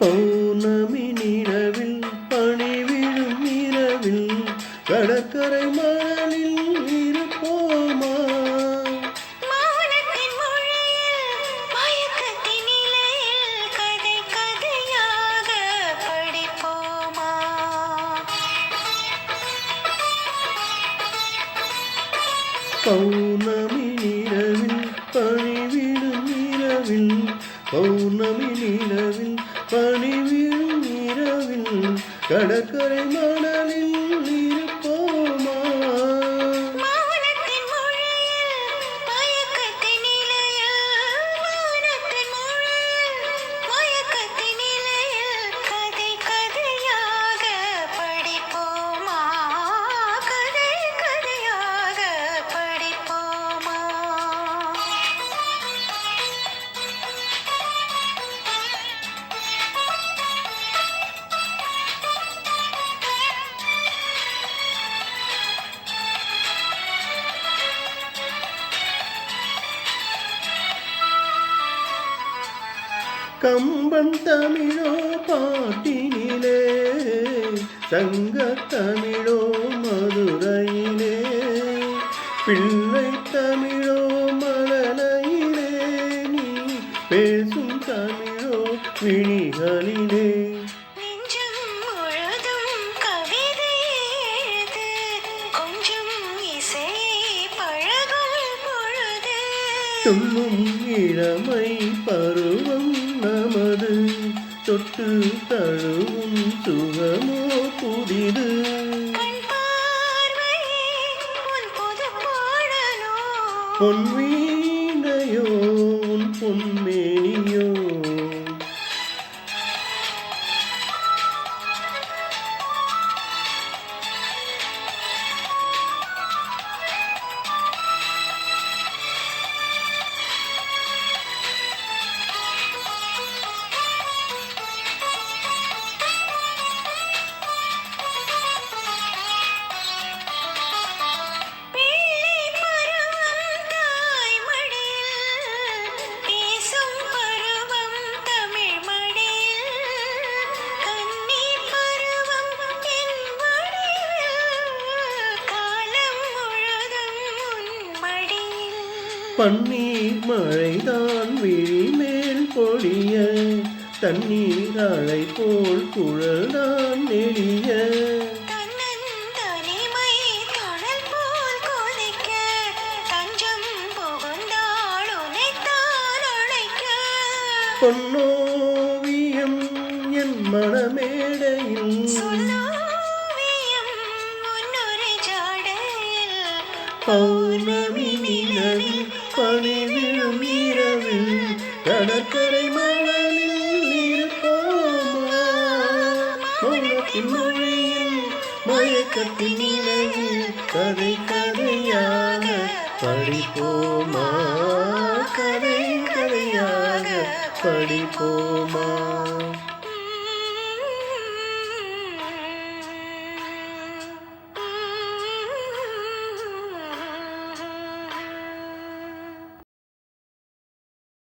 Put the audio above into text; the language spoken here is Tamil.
பௌர்ணமி நிலவில் பணிவிழும் இரவில் கடற்கரை மணலில் இருப்போமா? மௌனத்தின் மொழியில் மயக்கத்தின் நிலையில் கதை கதையாக படிப்போமா? பௌர்ணமி நிலவில் பணிவிழும் இரவில் பௌர்ணமி நிலவில் பணிவிழும் இரவில் கடற்கரை மணலில் இருப்போமா? மௌனத்தின் மொழியில் மயக்கத்தின் நிலையில் மௌனத்தின் மொழியில் மயக்கத்தின் நிலையில் கதை கதையாக படிப்போமா? கதை கதையாக படிப்போமா? கம்பன் தமிழோ பாட்டினிலே சங்கத் தமிழோ மதுரையிலே பிள்ளை தமிழோ மழலையிலே நீ பேசும் தமிழோ விழிகளிலே நெஞ்சம் முழுதும் கவிதை எழுது கொஞ்சம் இசையை பழகும் பொழுது துள்ளும் இளமை பருவம் நமது தொட்டு தழுவும் சுகமோ புதிது கண் பார்வையே உன் புது பாடலோ பொன் வீணையோ உன் பொன்மேனியோ பிள்ளை பருவம் தாய் மடியில் பேசும் பருவம் தமிழ் மடியில் கண்ணீர் பருவம் என் வடிவில் காலம் முழுதும் உன் மடியில் பன்னீர் மழைதான் விழிமேல் பொழிய தண்ணீர் அலை போல் குழலான் நெளிய தன்னந்தனிமை தணல் போல் கொதிக்க தஞ்சம் புகுந்தாள் உனைத்தான் அழைக்க பொன்னோவியம் என் மனமேடையில் சொல்லோவியம் உன்னொரு ஜாடையில் பௌர்ணமி நிலவில் பணிவிழும் இரவில் கடற்கரை மணலில் இருப்போமா? மௌனத்தின் மொழியில் மயக்கத்தின் நிலையில் கதை கதையாக படிப்போமா? கதை கதையாக படிப்போமா?